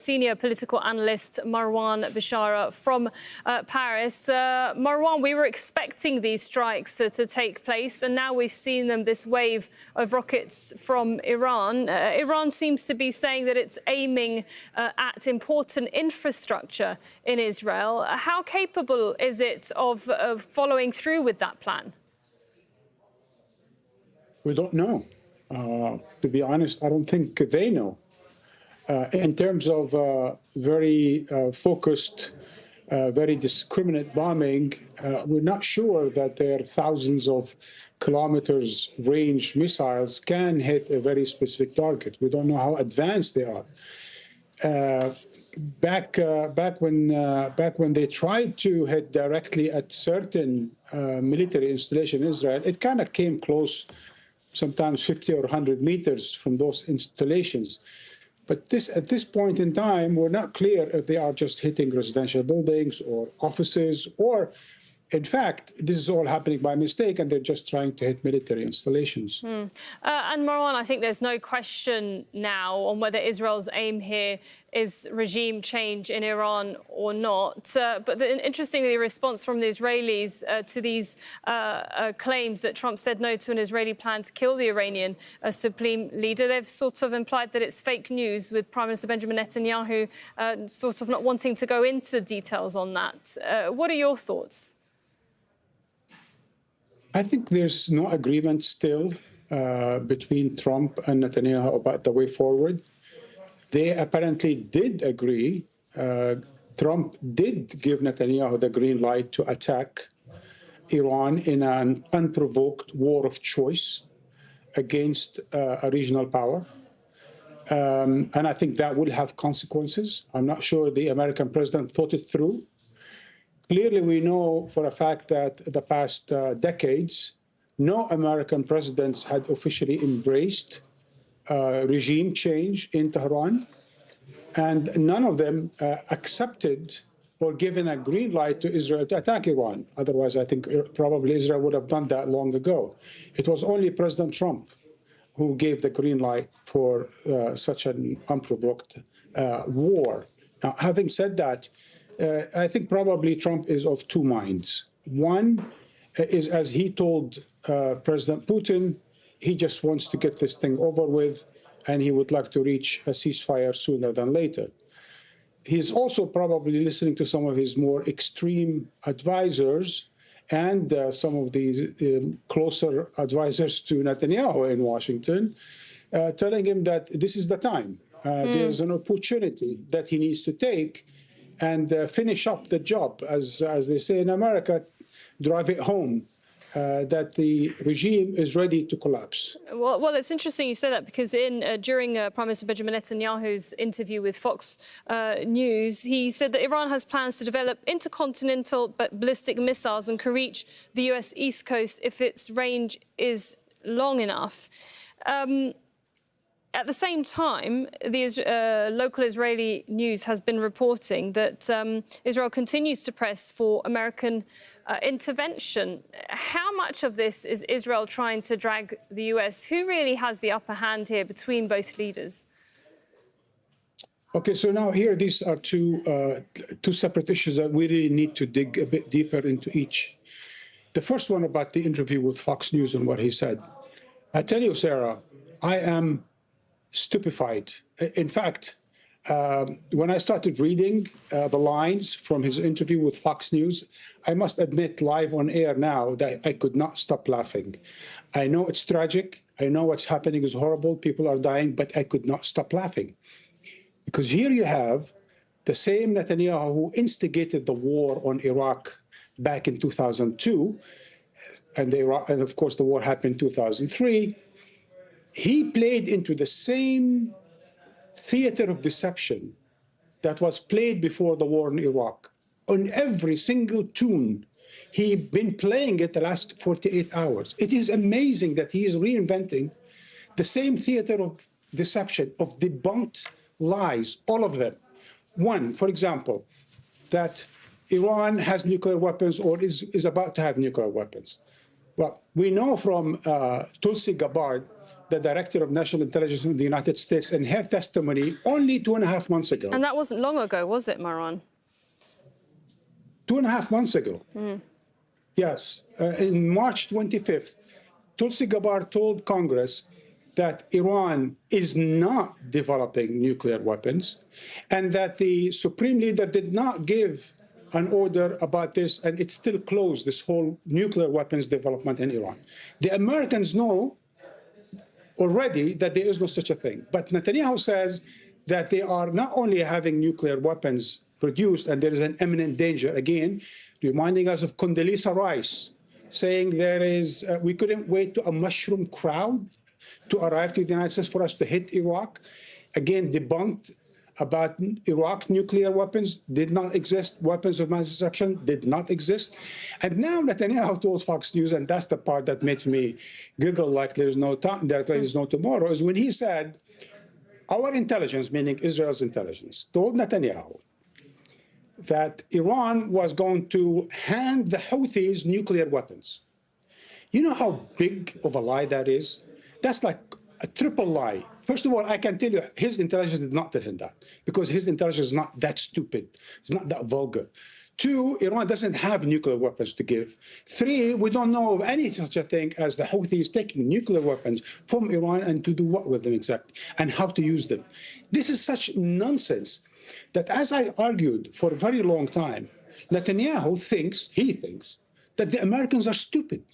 Senior political analyst Marwan Bishara from Paris. Marwan, we were expecting these strikes to take place, and now we've seen them, this wave of rockets from Iran. Iran seems to be saying that it's aiming at important infrastructure in Israel. How capable is it of following through with that plan? We don't know. To be honest, I don't think they know. In terms of very focused, very discriminate bombing, we're not sure that their thousands of kilometers range missiles can hit a very specific target. We don't know how advanced they are. Back when they tried to hit directly at certain military installations in Israel, it kind of came close, sometimes 50 or 100 meters from those installations. But at this point in time, we're not clear if they are just hitting residential buildings or offices, or in fact, this is all happening by mistake, and they're just trying to hit military installations. And Marwan, I think there's no question now on whether Israel's aim here is regime change in Iran or not. But interestingly, the response from the Israelis to these claims that Trump said no to an Israeli plan to kill the Iranian supreme leader, they've sort of implied that it's fake news, with Prime Minister Benjamin Netanyahu sort of not wanting to go into details on that. What are your thoughts? I think there's no agreement still between Trump and Netanyahu about the way forward. They apparently did agree. Trump did give Netanyahu the green light to attack Iran in an unprovoked war of choice against a regional power. And I think that will have consequences. I'm not sure the American president thought it through. Clearly, we know for a fact that the past decades, no American presidents had officially embraced regime change in Tehran, and none of them accepted or given a green light to Israel to attack Iran. Otherwise, I think probably Israel would have done that long ago. It was only President Trump who gave the green light for such an unprovoked war. Now, having said that, I think probably Trump is of two minds. One is, as he told President Putin, he just wants to get this thing over with, and he would like to reach a ceasefire sooner than later. He's also probably listening to some of his more extreme advisors and some of the closer advisors to Netanyahu in Washington, telling him that this is the time. There's an opportunity that he needs to take and finish up the job, as they say in America, drive it home, that the regime is ready to collapse. Well, it's interesting you say that, because during Prime Minister Benjamin Netanyahu's interview with Fox News, he said that Iran has plans to develop intercontinental ballistic missiles and can reach the US East Coast if its range is long enough. At the same time, the local Israeli news has been reporting that Israel continues to press for American intervention. How much of this is Israel trying to drag the US? Who really has the upper hand here between both leaders? Okay, so now here, these are two separate issues that we really need to dig a bit deeper into each. The first one about the interview with Fox News and what he said. I tell you, Sarah, I am stupefied. In fact, when I started reading the lines from his interview with Fox News, I must admit live on air now that I could not stop laughing. I know it's tragic. I know what's happening is horrible. People are dying, but I could not stop laughing. Because here you have the same Netanyahu who instigated the war on Iraq back in 2002, and of course the war happened in 2003. He played into the same theater of deception that was played before the war in Iraq. On every single tune, he's been playing it the last 48 hours. It is amazing that he is reinventing the same theater of deception, of debunked lies, all of them. One, for example, that Iran has nuclear weapons or is about to have nuclear weapons. Well, we know from Tulsi Gabbard, the Director of National Intelligence in the United States in her testimony only 2.5 months ago. And that wasn't long ago, was it, Marwan? 2.5 months ago. Yes. In March 25th, Tulsi Gabbard told Congress that Iran is not developing nuclear weapons and that the Supreme Leader did not give an order about this, and it's still closed, this whole nuclear weapons development in Iran. The Americans know already that there is no such a thing. But Netanyahu says that they are not only having nuclear weapons produced, and there is an imminent danger, again, reminding us of Condoleezza Rice, saying there is, we couldn't wait to a mushroom crowd to arrive to the United States for us to hit Iraq. Again, debunked about Iraq nuclear weapons, did not exist. Weapons of mass destruction did not exist. And now Netanyahu told Fox News, and that's the part that makes me giggle like there's no time, that there is no tomorrow, is when he said, our intelligence, meaning Israel's intelligence, told Netanyahu that Iran was going to hand the Houthis nuclear weapons. You know how big of a lie that is? That's like a triple lie. First of all, I can tell you his intelligence did not tell him that, because his intelligence is not that stupid. It's not that vulgar. Two, Iran doesn't have nuclear weapons to give. Three, we don't know of any such a thing as the Houthis taking nuclear weapons from Iran and to do what with them exactly, and how to use them. This is such nonsense that, as I argued for a very long time, Netanyahu thinks that the Americans are stupid.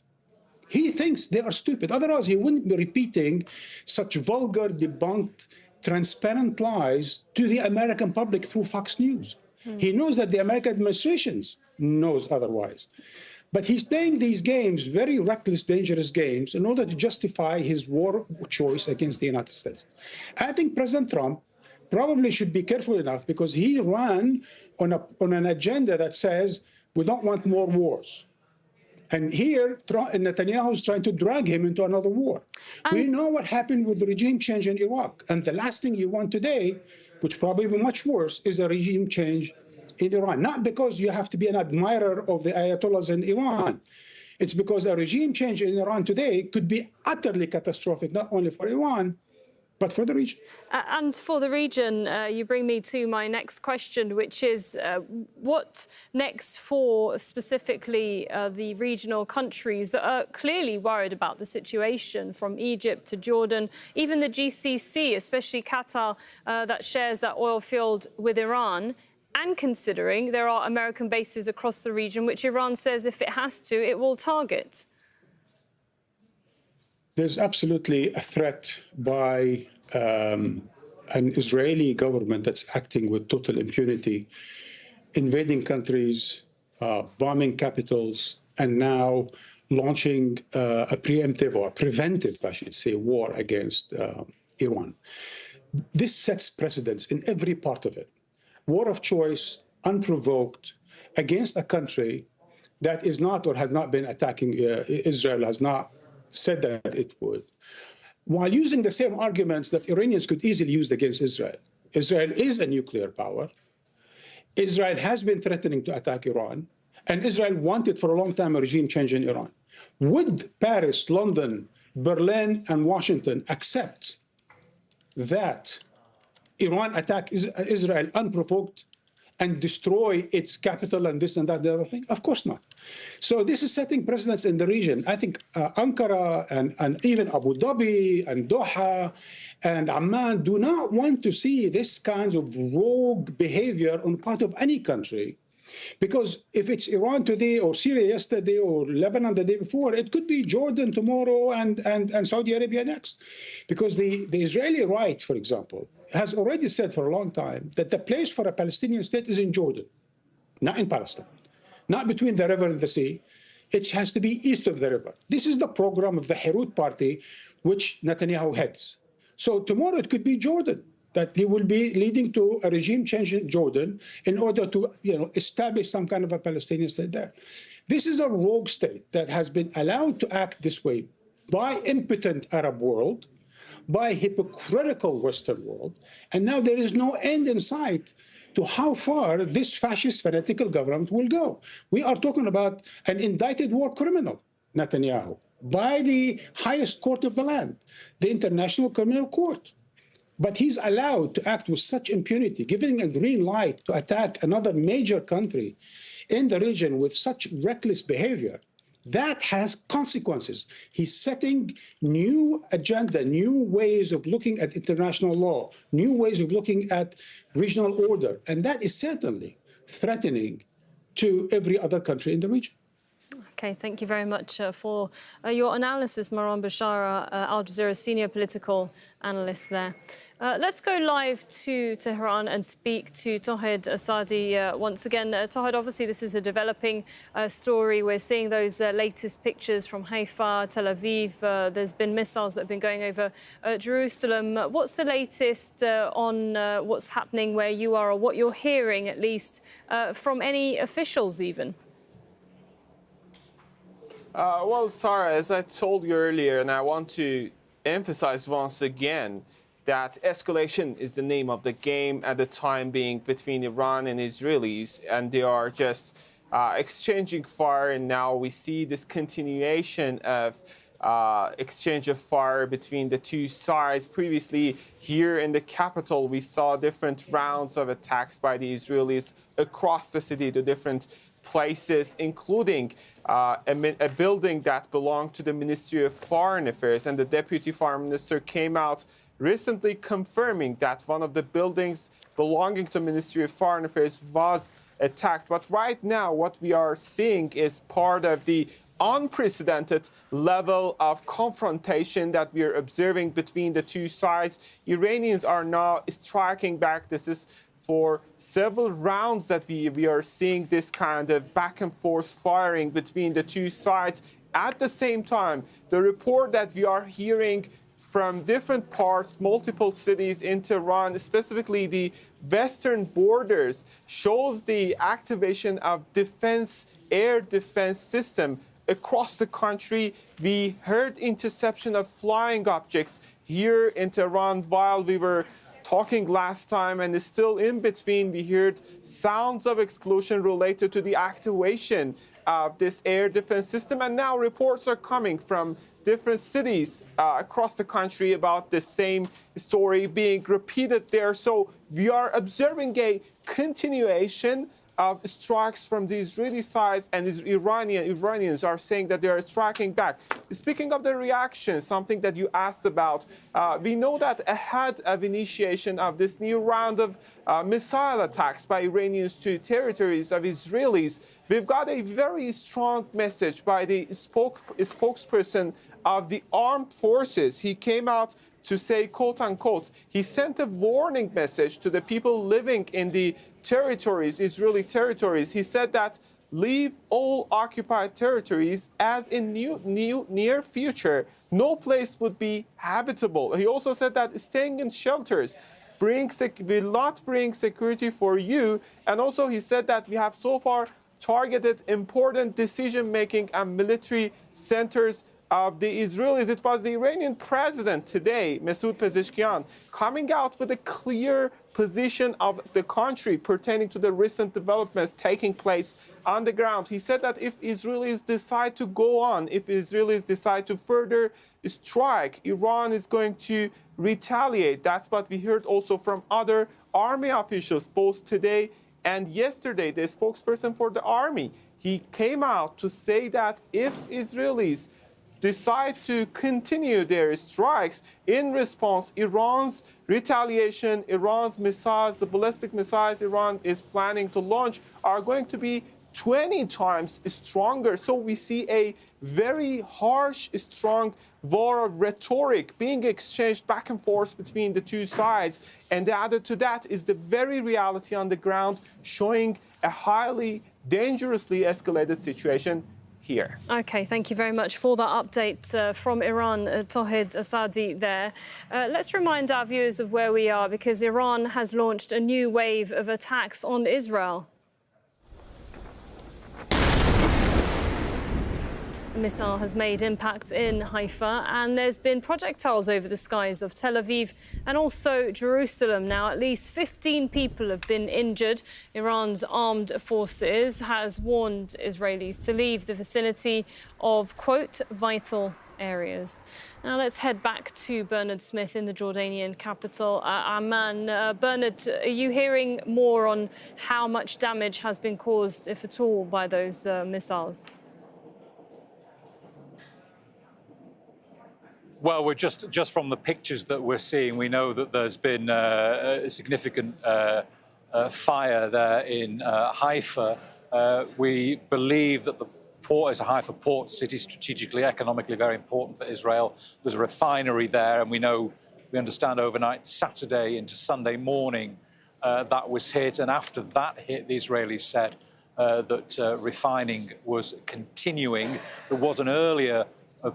He thinks they are stupid. Otherwise, he wouldn't be repeating such vulgar, debunked, transparent lies to the American public through Fox News. He knows that the American administration knows otherwise. But he's playing these games, very reckless, dangerous games, in order to justify his war choice against the United States. I think President Trump probably should be careful enough, because he ran on an agenda that says we don't want more wars. And here, Netanyahu is trying to drag him into another war. We know what happened with the regime change in Iraq. And the last thing you want today, which probably will be much worse, is a regime change in Iran. Not because you have to be an admirer of the Ayatollahs in Iran. It's because a regime change in Iran today could be utterly catastrophic, not only for Iran, but for the region. And for the region, you bring me to my next question, which is what next for specifically the regional countries that are clearly worried about the situation, from Egypt to Jordan, even the GCC, especially Qatar, that shares that oil field with Iran, and considering there are American bases across the region, which Iran says if it has to, it will target. There's absolutely a threat by an Israeli government that's acting with total impunity, invading countries, bombing capitals, and now launching a preemptive or preventive, I should say, war against Iran. This sets precedents in every part of it. War of choice, unprovoked, against a country that is not or has not been attacking Israel, has not said that it would, while using the same arguments that Iranians could easily use against Israel. Israel is a nuclear power. Israel has been threatening to attack Iran, and Israel wanted for a long time a regime change in Iran. Would Paris, London, Berlin, and Washington accept that Iran attack Israel unprovoked and destroy its capital and this and that, the other thing? Of course not. So this is setting precedents in the region. I think Ankara and even Abu Dhabi and Doha and Amman do not want to see this kind of rogue behavior on the part of any country. Because if it's Iran today or Syria yesterday or Lebanon the day before, it could be Jordan tomorrow and Saudi Arabia next. Because the Israeli right, for example, has already said for a long time that the place for a Palestinian state is in Jordan, not in Palestine, not between the river and the sea. It has to be east of the river. This is the program of the Herut party, which Netanyahu heads. So tomorrow it could be Jordan, that he will be leading to a regime change in Jordan in order to, establish some kind of a Palestinian state there. This is a rogue state that has been allowed to act this way by impotent Arab world, by hypocritical Western world, and now there is no end in sight to how far this fascist fanatical government will go. We are talking about an indicted war criminal, Netanyahu. by the highest court of the land, the International Criminal Court. But he's allowed to act with such impunity, giving a green light to attack another major country in the region with such reckless behavior. That has consequences. He's setting new agenda, new ways of looking at international law, new ways of looking at regional order. And that is certainly threatening to every other country in the region. OK, thank you very much for your analysis, Marwan Bashara, Al Jazeera senior political analyst there. Let's go live to Tehran and speak to Tawhid Asadi once again. Tawhid, obviously this is a developing story. We're seeing those latest pictures from Haifa, Tel Aviv. There's been missiles that have been going over Jerusalem. What's the latest on what's happening where you are, or what you're hearing, at least, from any officials even? Well, Sarah, as I told you earlier, and I want to emphasize once again, that escalation is the name of the game at the time being between Iran and Israelis, and they are just exchanging fire, and now we see this continuation of exchange of fire between the two sides. Previously, here in the capital, we saw different rounds of attacks by the Israelis across the city to different places, including a building that belonged to the Ministry of Foreign Affairs. And the Deputy Foreign Minister came out recently confirming that one of the buildings belonging to the Ministry of Foreign Affairs was attacked. But right now, what we are seeing is part of the unprecedented level of confrontation that we are observing between the two sides. Iranians are now striking back. This is for several rounds that we are seeing this kind of back and forth firing between the two sides. At the same time, the report that we are hearing from different parts, multiple cities in Tehran, specifically the western borders, shows the activation of air defense system across the country. We heard interception of flying objects here in Tehran while we were talking last time, and it's still in between. We heard sounds of explosion related to the activation of this air defense system, and now reports are coming from different cities across the country about the same story being repeated there. So we are observing a continuation of strikes from the Israeli sides, and Iranians are saying that they are striking back. Speaking of the reaction, something that you asked about, we know that ahead of initiation of this new round of missile attacks by Iranians to territories of Israelis, we've got a very strong message by the spokesperson of the armed forces. He came out to say, quote unquote, he sent a warning message to the people living in the territories, Israeli territories. He said that leave all occupied territories, as in near future, no place would be habitable. He also said that staying in shelters will not bring security for you. And also he said that we have so far targeted important decision-making and military centers of the Israelis. It was the Iranian president today, Masoud Pezeshkian, coming out with a clear position of the country pertaining to the recent developments taking place on the ground. He said that if Israelis decide to go on, if Israelis decide to further strike, Iran is going to retaliate. That's what we heard also from other army officials, both today and yesterday. The spokesperson for the army, he came out to say that if Israelis decide to continue their strikes in response, Iran's retaliation, Iran's missiles, the ballistic missiles Iran is planning to launch are going to be 20 times stronger. So we see a very harsh, strong war of rhetoric being exchanged back and forth between the two sides. And added to that is the very reality on the ground, showing a highly dangerously escalated situation here. OK, thank you very much for that update from Iran, Tawhid Asadi there. Let's remind our viewers of where we are, because Iran has launched a new wave of attacks on Israel. The missile has made impacts in Haifa, and there's been projectiles over the skies of Tel Aviv and also Jerusalem. Now, at least 15 people have been injured. Iran's armed forces has warned Israelis to leave the vicinity of, quote, vital areas. Now let's head back to Bernard Smith in the Jordanian capital, Amman. Bernard, are you hearing more on how much damage has been caused, if at all, by those missiles? Well, we're just from the pictures that we're seeing, we know that there's been a significant fire there in Haifa. We believe that the port is a Haifa port city, strategically, economically very important for Israel. There's a refinery there, and we understand overnight Saturday into Sunday morning that was hit. And after that hit, the Israelis said that refining was continuing. There was an earlier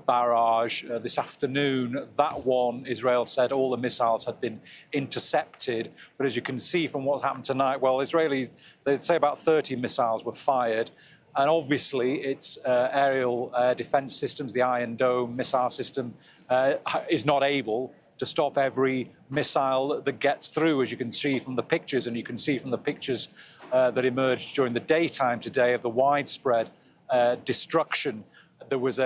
barrage this afternoon. That one, Israel said all the missiles had been intercepted. But as you can see from what happened tonight, well, Israelis, they'd say about 30 missiles were fired. And obviously, its aerial defense systems, the Iron Dome missile system, is not able to stop every missile that gets through, as you can see from the pictures. And you can see from the pictures that emerged during the daytime today of the widespread destruction. There was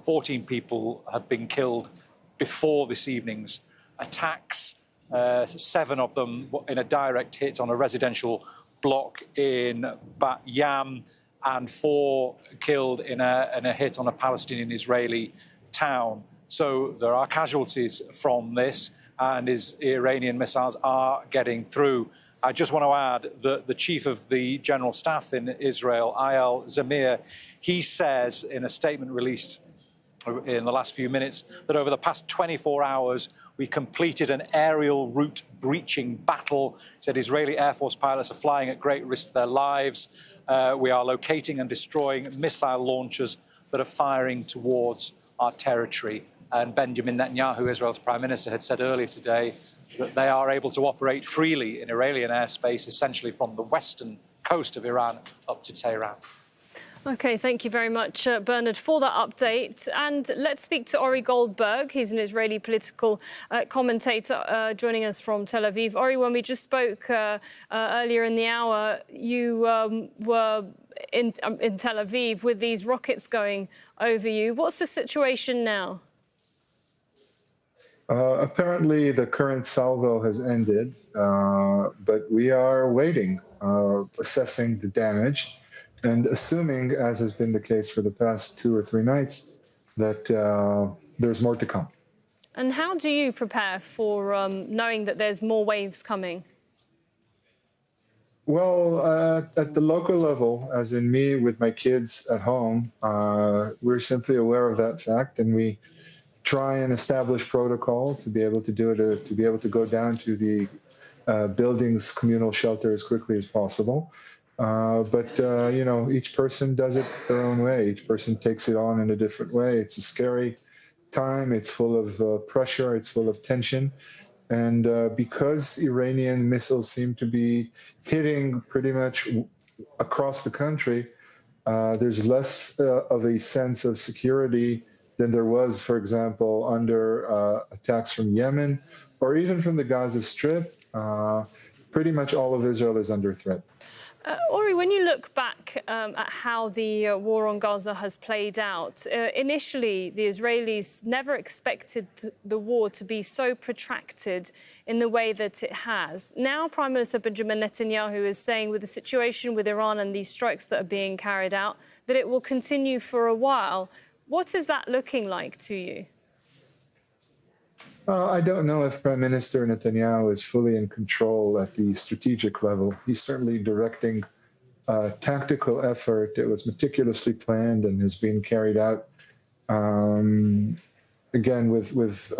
14 people have been killed before this evening's attacks, 7 of them in a direct hit on a residential block in Bat Yam, and 4 killed in a hit on a Palestinian-Israeli town. So there are casualties from this, and Iranian missiles are getting through. I just want to add that the chief of the general staff in Israel, Eyal Zamir, he says in a statement released in the last few minutes that over the past 24 hours, we completed an aerial route breaching battle. He said Israeli Air Force pilots are flying at great risk to their lives. We are locating and destroying missile launchers that are firing towards our territory. And Benjamin Netanyahu, Israel's prime minister, had said earlier today that they are able to operate freely in Iranian airspace, essentially from the western coast of Iran up to Tehran. OK, thank you very much, Bernard, for that update. And let's speak to Ori Goldberg. He's an Israeli political commentator joining us from Tel Aviv. Ori, when we just spoke earlier in the hour, you were in Tel Aviv with these rockets going over you. What's the situation now? Apparently, the current salvo has ended, but we are waiting, assessing the damage, and assuming, as has been the case for the past 2 or 3 nights, that there's more to come. And how do you prepare for knowing that there's more waves coming? Well, at the local level, as in me with my kids at home, we're simply aware of that fact, and we try and establish protocol to be able to do it, to be able to go down to the building's communal shelter as quickly as possible. But you know, each person does it their own way. Each person takes it on in a different way. It's a scary time. It's full of pressure. It's full of tension. And because Iranian missiles seem to be hitting pretty much across the country, there's less of a sense of security than there was, for example, under attacks from Yemen or even from the Gaza Strip. Pretty much all of Israel is under threat. Ori, when you look back at how the war on Gaza has played out, initially the Israelis never expected the war to be so protracted in the way that it has. Now Prime Minister Benjamin Netanyahu is saying with the situation with Iran and these strikes that are being carried out, that it will continue for a while. What is that looking like to you? I don't know if Prime Minister Netanyahu is fully in control at the strategic level. He's certainly directing a tactical effort that was meticulously planned and has been carried out, again, with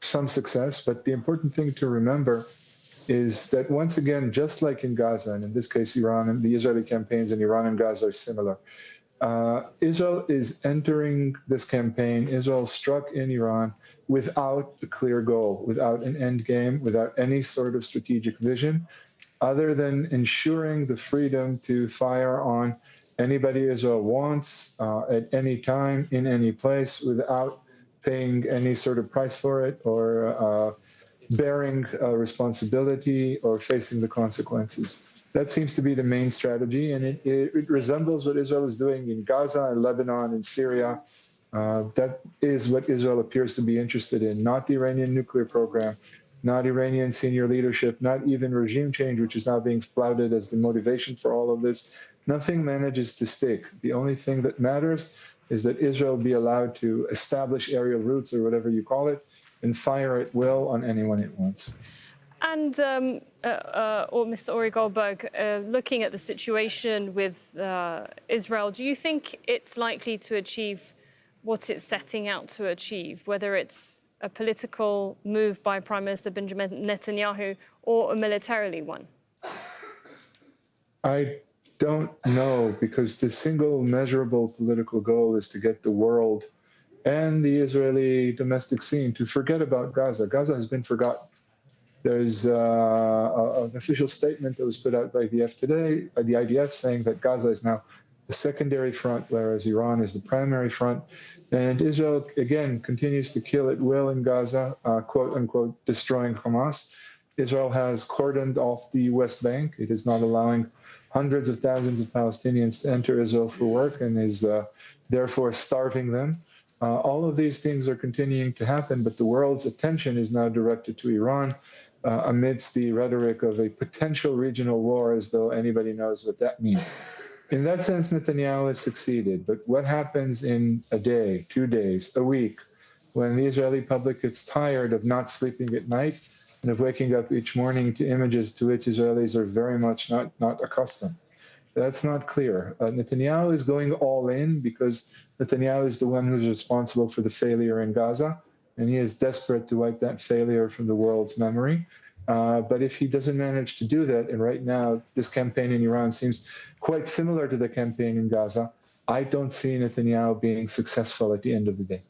some success. But the important thing to remember is that, once again, just like in Gaza, and in this case, Iran and the Israeli campaigns in Iran and Gaza are similar, Israel is entering this campaign. Israel struck in Iran without a clear goal, without an end game, without any sort of strategic vision, other than ensuring the freedom to fire on anybody Israel wants at any time, in any place, without paying any sort of price for it or bearing responsibility or facing the consequences. That seems to be the main strategy, and it resembles what Israel is doing in Gaza and Lebanon and Syria. That is what Israel appears to be interested in, not the Iranian nuclear program, not Iranian senior leadership, not even regime change, which is now being flouted as the motivation for all of this. Nothing manages to stick. The only thing that matters is that Israel be allowed to establish aerial routes, or whatever you call it, and fire at will on anyone it wants. And Mr. Ori Goldberg, looking at the situation with Israel, do you think it's likely to achieve what it's setting out to achieve, whether it's a political move by Prime Minister Benjamin Netanyahu or a militarily one? I don't know, because the single measurable political goal is to get the world and the Israeli domestic scene to forget about Gaza. Gaza has been forgotten. There's an official statement that was put out by the IDF saying that Gaza is now the secondary front, whereas Iran is the primary front. And Israel, again, continues to kill at will in Gaza, quote unquote, destroying Hamas. Israel has cordoned off the West Bank. It is not allowing hundreds of thousands of Palestinians to enter Israel for work, and is therefore starving them. All of these things are continuing to happen, but the world's attention is now directed to Iran amidst the rhetoric of a potential regional war, as though anybody knows what that means. In that sense, Netanyahu has succeeded. But what happens in a day, 2 days, a week, when the Israeli public gets tired of not sleeping at night and of waking up each morning to images to which Israelis are very much not accustomed? That's not clear. Netanyahu is going all in because Netanyahu is the one who's responsible for the failure in Gaza, and he is desperate to wipe that failure from the world's memory. But if he doesn't manage to do that, and right now this campaign in Iran seems quite similar to the campaign in Gaza, I don't see Netanyahu being successful at the end of the day.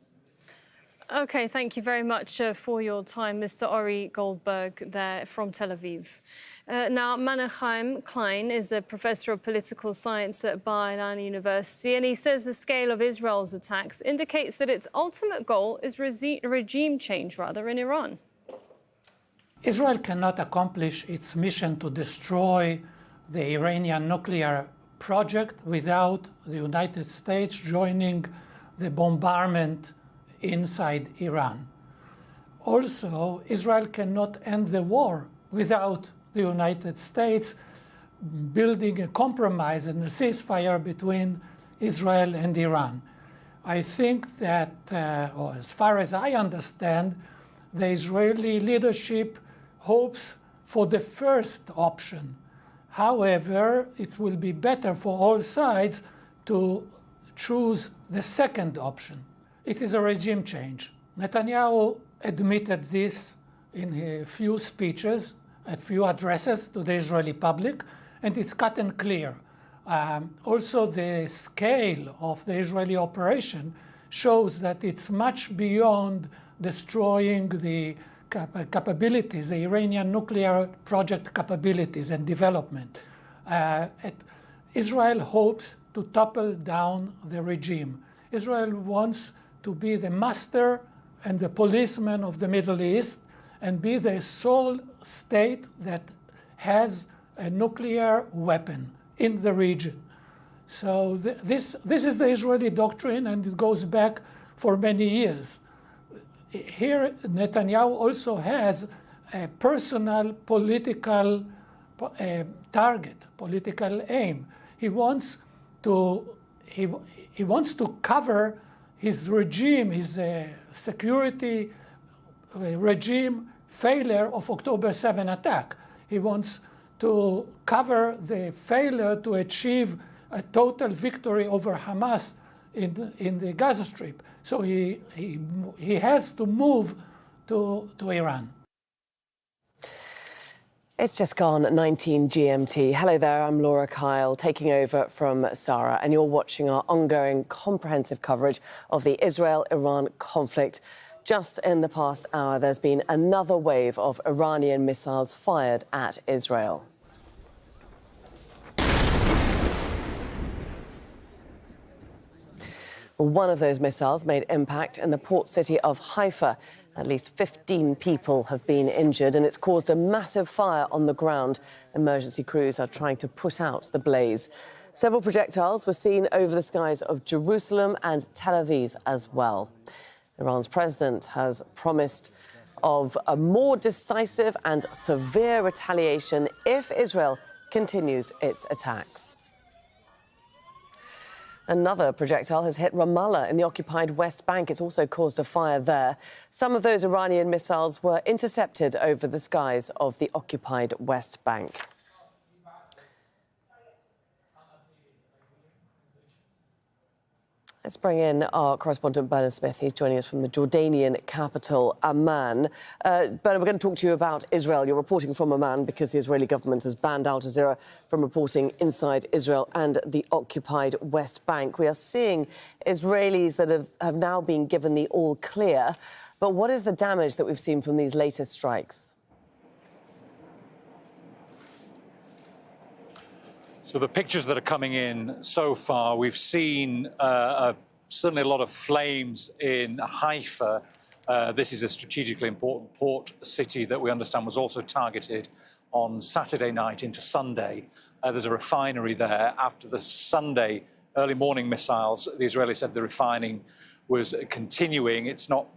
OK, thank you very much for your time, Mr. Ori Goldberg, there from Tel Aviv. Now, Menachem Klein is a professor of political science at Bar-Ilan University, and he says the scale of Israel's attacks indicates that its ultimate goal is regime change, in Iran. Israel cannot accomplish its mission to destroy the Iranian nuclear project without the United States joining the bombardment inside Iran. Also, Israel cannot end the war without the United States building a compromise and a ceasefire between Israel and Iran. I think that, or as far as I understand, the Israeli leadership hopes for the first option. However, it will be better for all sides to choose the second option. It is a regime change. Netanyahu admitted this in a few speeches, a few addresses to the Israeli public, and it's cut and clear. Also, the scale of the Israeli operation shows that it's much beyond destroying the capabilities, the Iranian nuclear project capabilities and development. Israel hopes to topple down the regime. Israel wants to be the master and the policeman of the Middle East and be the sole state that has a nuclear weapon in the region. So this is the Israeli doctrine, and it goes back for many years. Here, Netanyahu also has a personal political target, political aim. He wants to cover his regime, his security regime failure of October 7 attack. He wants to cover the failure to achieve a total victory over Hamas in the Gaza Strip. So he has to move to Iran. It's just gone 19 GMT. Hello there, I'm Laura Kyle, taking over from Sarah, and you're watching our ongoing comprehensive coverage of the Israel-Iran conflict. Just in the past hour, there's been another wave of Iranian missiles fired at Israel. One of those missiles made impact in the port city of Haifa. At least 15 people have been injured, and it's caused a massive fire on the ground. Emergency crews are trying to put out the blaze. Several projectiles were seen over the skies of Jerusalem and Tel Aviv as well. Iran's president has promised of a more decisive and severe retaliation if Israel continues its attacks. Another projectile has hit Ramallah in the occupied West Bank. It's also caused a fire there. Some of those Iranian missiles were intercepted over the skies of the occupied West Bank. Let's bring in our correspondent Bernard Smith. He's joining us from the Jordanian capital, Amman. Bernard, we're going to talk to you about Israel. You're reporting from Amman because the Israeli government has banned Al Jazeera from reporting inside Israel and the occupied West Bank. We are seeing Israelis that have now been given the all clear. But what is the damage that we've seen from these latest strikes? So the pictures that are coming in so far, we've seen certainly a lot of flames in Haifa. This is a strategically important port city that we understand was also targeted on Saturday night into Sunday. There's a refinery there. After the Sunday early morning missiles, the Israelis said the refining was continuing.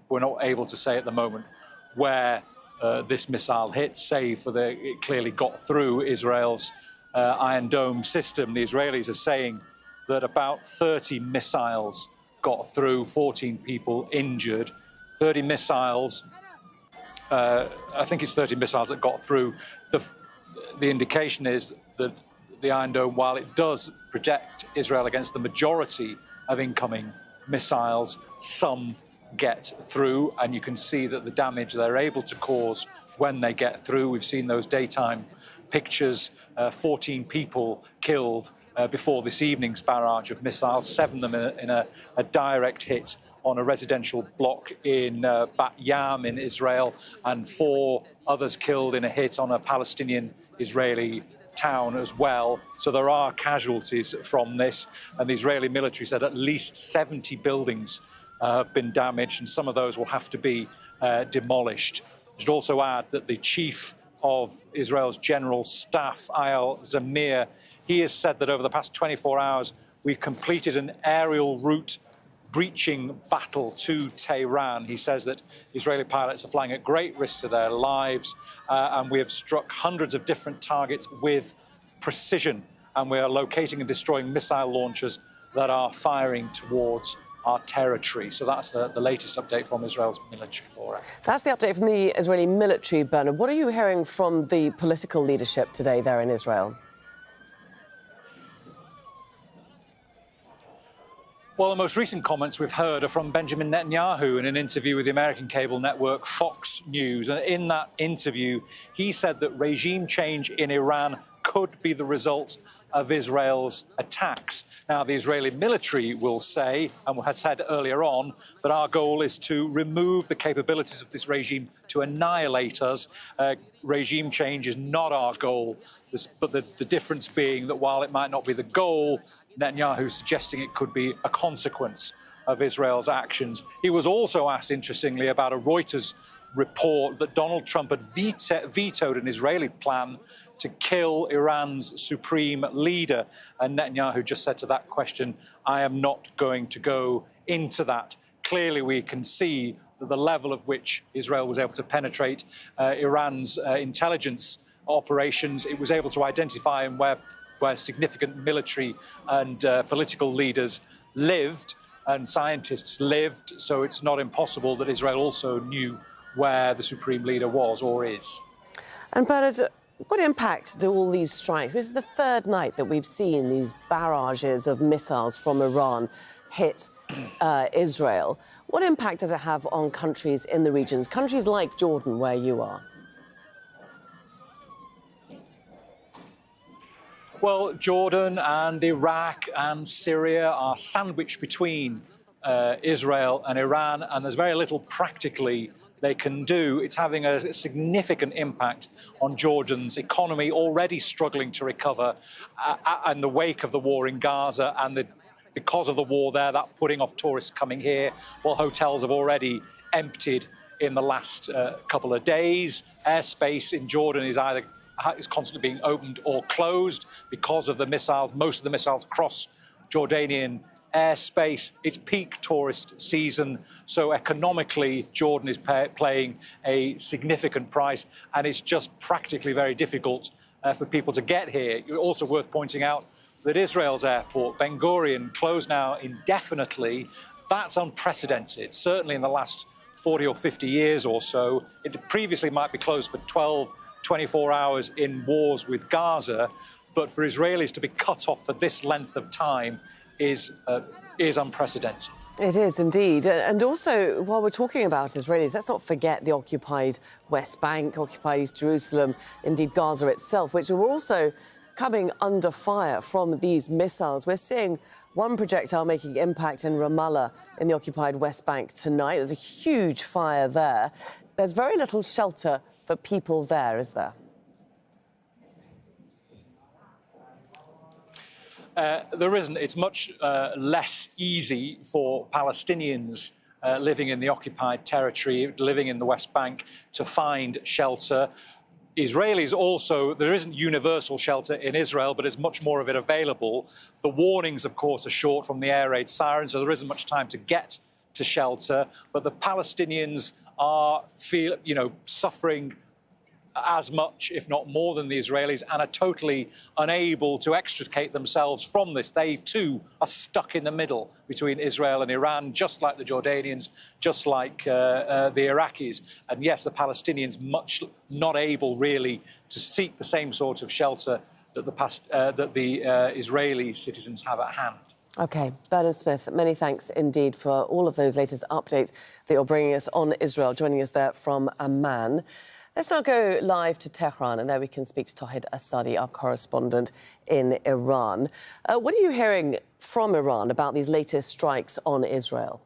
We're not able to say at the moment where this missile hit, save for it clearly got through Israel's Iron Dome system. The Israelis are saying that about 30 missiles got through, 14 people injured. 30 missiles, I think it's 30 missiles that got through. The indication is that the Iron Dome, while it does protect Israel against the majority of incoming missiles, some get through, and you can see that the damage they're able to cause when they get through. We've seen those daytime pictures, 14 people killed before this evening's barrage of missiles, 7 of them in a direct hit on a residential block in Bat Yam in Israel, and 4 others killed in a hit on a Palestinian-Israeli town as well. So there are casualties from this, and the Israeli military said at least 70 buildings have been damaged, and some of those will have to be demolished. I should also add that the chief of Israel's general staff, Eyal Zamir, he has said that over the past 24 hours, we've completed an aerial route breaching battle to Tehran. He says that Israeli pilots are flying at great risk to their lives, and we have struck hundreds of different targets with precision, and we are locating and destroying missile launchers that are firing towards our territory. So that's the latest update from Israel's military, Laura. That's the update from the Israeli military, Bernard. What are you hearing from the political leadership today there in Israel? Well, the most recent comments we've heard are from Benjamin Netanyahu in an interview with the American cable network Fox News. And in that interview, he said that regime change in Iran could be the result of Israel's attacks. Now, the Israeli military will say, and has said earlier on, that our goal is to remove the capabilities of this regime to annihilate us. Regime change is not our goal. But the difference being that while it might not be the goal, Netanyahu is suggesting it could be a consequence of Israel's actions. He was also asked, interestingly, about a Reuters report that Donald Trump had vetoed an Israeli plan to kill Iran's supreme leader. And Netanyahu just said to that question, I am not going to go into that. Clearly, we can see that the level at which Israel was able to penetrate Iran's intelligence operations, it was able to identify where significant military and political leaders lived and scientists lived. So it's not impossible that Israel also knew where the supreme leader was or is. And Bernard, what impact do all these strikes? This is the third night that we've seen these barrages of missiles from Iran hit Israel. What impact does it have on countries in the regions, countries like Jordan, where you are? Well, Jordan and Iraq and Syria are sandwiched between Israel and Iran, and there's very little practically they can do. It's having a significant impact on Jordan's economy, already struggling to recover in the wake of the war in Gaza and the because of the war there, that putting off tourists coming here. Well, hotels have already emptied in the last couple of days. Airspace in Jordan is constantly being opened or closed because of the missiles. Most of the missiles cross Jordanian airspace. It's peak tourist season, so economically Jordan is paying a significant price, and it's just practically very difficult for people to get here. It's also worth pointing out that Israel's airport, Ben Gurion, closed now indefinitely. That's unprecedented, certainly in the last 40 or 50 years or so. It previously might be closed for 12, 24 hours in wars with Gaza, but for Israelis to be cut off for this length of time is unprecedented. It is indeed. And also, while we're talking about Israelis, let's not forget the occupied West Bank, occupied East Jerusalem, indeed Gaza itself, which are also coming under fire from these missiles. We're seeing one projectile making impact in Ramallah in the occupied West Bank tonight. There's a huge fire there. There's very little shelter for people there, is there? There isn't. It's much less easy for Palestinians living in the occupied territory, living in the West Bank, to find shelter. Israelis also, there isn't universal shelter in Israel, but there's much more of it available. The warnings, of course, are short from the air raid sirens, so there isn't much time to get to shelter. But the Palestinians are suffering as much, if not more, than the Israelis, and are totally unable to extricate themselves from this. They, too, are stuck in the middle between Israel and Iran, just like the Jordanians, just like the Iraqis. And yes, the Palestinians much not able, really, to seek the same sort of shelter that the Israeli citizens have at hand. OK, Bernard Smith, many thanks indeed for all of those latest updates that you're bringing us on Israel, joining us there from Amman. Let's now go live to Tehran, and there we can speak to Tawhid Asadi, our correspondent in Iran. What are you hearing from Iran about these latest strikes on Israel?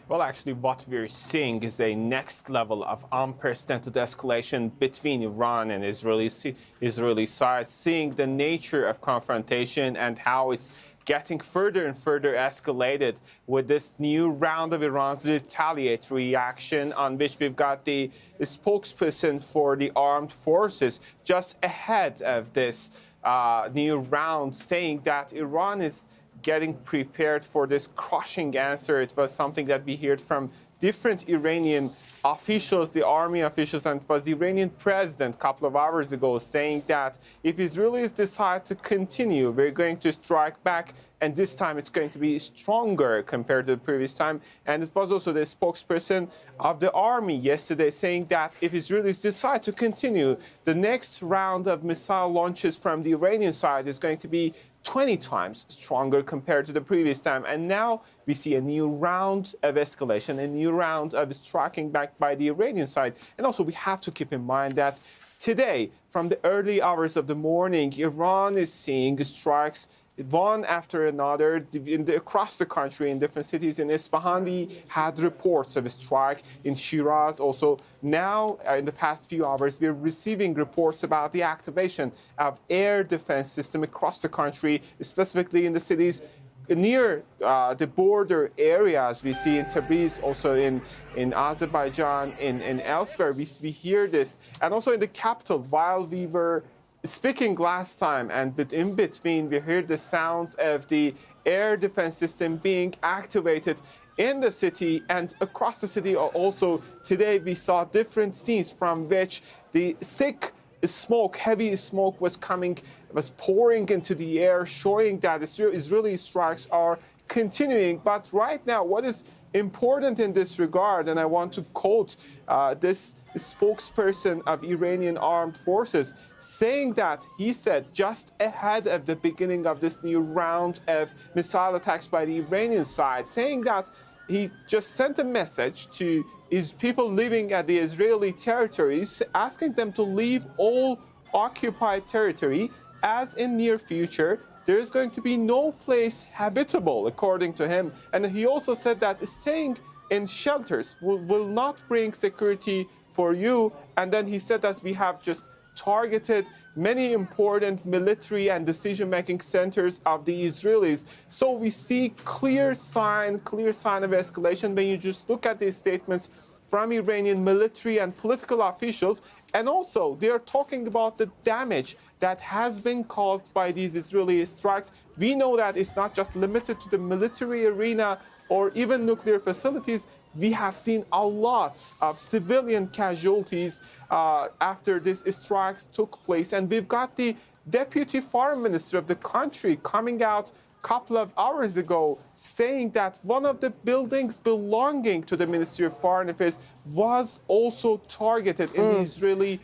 Well, actually, what we're seeing is a next level of unprecedented escalation between Iran and Israeli sides, seeing the nature of confrontation and how it's getting further and further escalated with this new round of Iran's retaliatory action, on which we've got the spokesperson for the armed forces just ahead of this new round, saying that Iran is getting prepared for this crushing answer. It was something that we heard from different Iranian officials, the army officials, and it was the Iranian president a couple of hours ago saying that if Israelis decide to continue, we're going to strike back, and this time it's going to be stronger compared to the previous time. And it was also the spokesperson of the army yesterday saying that if Israelis decide to continue, the next round of missile launches from the Iranian side is going to be 20 times stronger compared to the previous time. And now we see a new round of escalation, a new round of striking back by the Iranian side. And also we have to keep in mind that today, from the early hours of the morning, Iran is seeing strikes one after another across the country in different cities. In Isfahan, we had reports of a strike. In Shiraz also. Now, in the past few hours, we're receiving reports about the activation of air defense system across the country, specifically in the cities near the border areas. We see in Tabriz, also in Azerbaijan, and elsewhere. We hear this. And also in the capital, while we were speaking last time, and in between, we heard the sounds of the air defense system being activated in the city and across the city. Also, today we saw different scenes from which the thick smoke, heavy smoke was pouring into the air, showing that Israeli strikes are continuing. But right now, what is important in this regard, and I want to quote this spokesperson of Iranian armed forces, saying that he said just ahead of the beginning of this new round of missile attacks by the Iranian side, saying that he just sent a message to his people living at the Israeli territories, asking them to leave all occupied territory, as in near future there is going to be no place habitable, according to him. And he also said that staying in shelters will not bring security for you. And then he said that we have just targeted many important military and decision-making centers of the Israelis. So we see clear sign of escalation when you just look at these statements from Iranian military and political officials. And also, they are talking about the damage that has been caused by these Israeli strikes. We know that it's not just limited to the military arena or even nuclear facilities. We have seen a lot of civilian casualties after these strikes took place. And we've got the deputy foreign minister of the country coming out couple of hours ago saying that one of the buildings belonging to the Ministry of Foreign Affairs was also targeted in the Israeli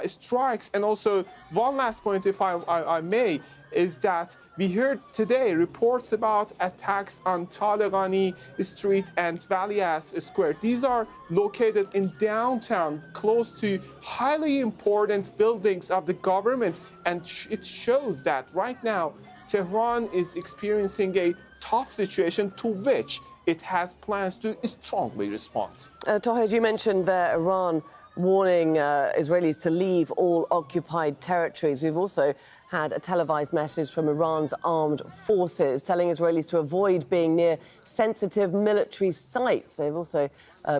strikes. And also, one last point, if I may, is that we heard today reports about attacks on Taleghani Street and Valias Square. These are located in downtown, close to highly important buildings of the government. And it shows that right now, Tehran is experiencing a tough situation to which it has plans to strongly respond. Tahir, you mentioned that Iran warning Israelis to leave all occupied territories. We've also had a televised message from Iran's armed forces telling Israelis to avoid being near sensitive military sites. They've also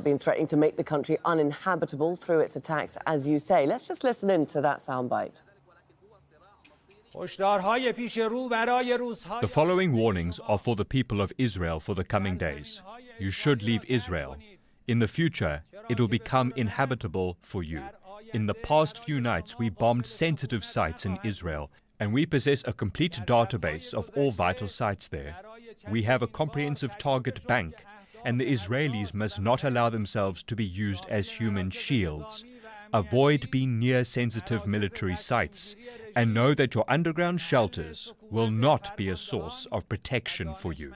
been threatening to make the country uninhabitable through its attacks, as you say. Let's just listen in to that soundbite. The following warnings are for the people of Israel for the coming days. You should leave Israel. In the future, it will become inhabitable for you. In the past few nights, we bombed sensitive sites in Israel, and we possess a complete database of all vital sites there. We have a comprehensive target bank, and the Israelis must not allow themselves to be used as human shields. Avoid being near sensitive military sites, and know that your underground shelters will not be a source of protection for you.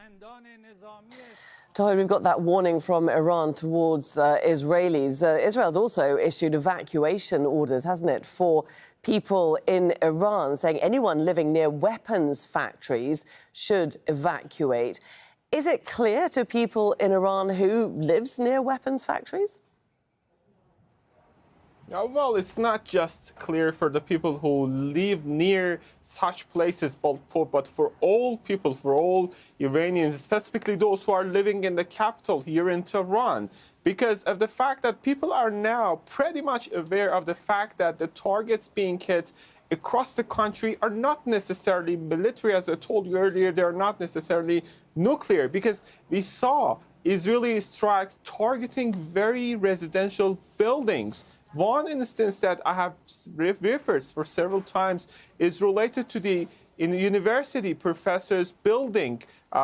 Tahir, we've got that warning from Iran towards Israelis. Israel's also issued evacuation orders, hasn't it, for people in Iran, saying anyone living near weapons factories should evacuate. Is it clear to people in Iran who lives near weapons factories? Well, it's not just clear for the people who live near such places, but for all people, for all Iranians, specifically those who are living in the capital here in Tehran, because of the fact that people are now pretty much aware of the fact that the targets being hit across the country are not necessarily military. As I told you earlier, they're not necessarily nuclear, because we saw Israeli strikes targeting very residential buildings. One instance that I have referred for several times is related to the university professor's building,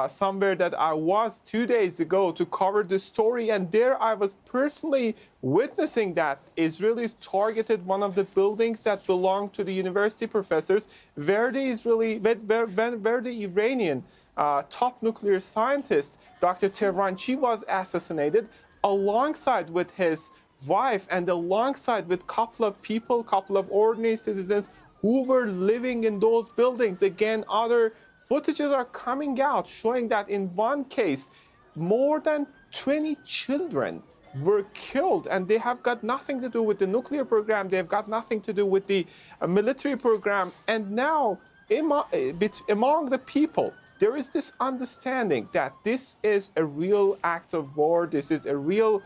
somewhere that I was 2 days ago to cover the story. And there I was personally witnessing that Israelis targeted one of the buildings that belonged to the university professors, where the Iranian top nuclear scientist, Dr. Tehranchi, was assassinated alongside with his wife and alongside with couple of people, couple of ordinary citizens who were living in those buildings. Again, other footages are coming out showing that in one case, more than 20 children were killed, and they have got nothing to do with the nuclear program. They've got nothing to do with the military program. And now, among the people, there is this understanding that this is a real act of war. This is a real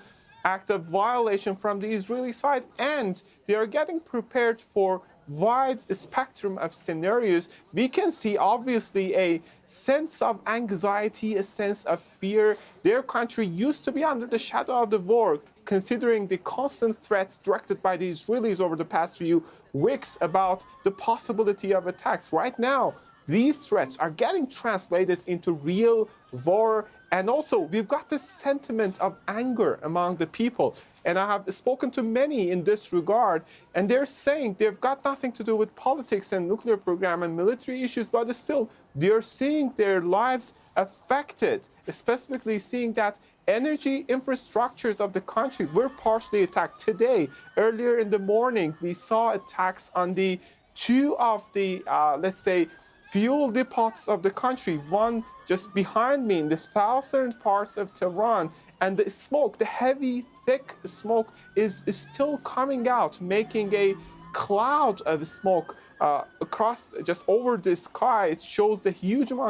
act of violation from the Israeli side, and they are getting prepared for wide spectrum of scenarios. We can see obviously a sense of anxiety, a sense of fear. Their country used to be under the shadow of the war, considering the constant threats directed by the Israelis over the past few weeks about the possibility of attacks. Right now, these threats are getting translated into real war. And also, we've got this sentiment of anger among the people. And I have spoken to many in this regard, and they're saying they've got nothing to do with politics and nuclear program and military issues, but still, they're seeing their lives affected, specifically seeing that energy infrastructures of the country were partially attacked. Today, earlier in the morning, we saw attacks on the two of the, let's say, fuel depots of the country, one just behind me in the southern parts of Tehran, and the smoke, the heavy, thick smoke is still coming out, making a cloud of smoke across, just over the sky. It shows the huge amount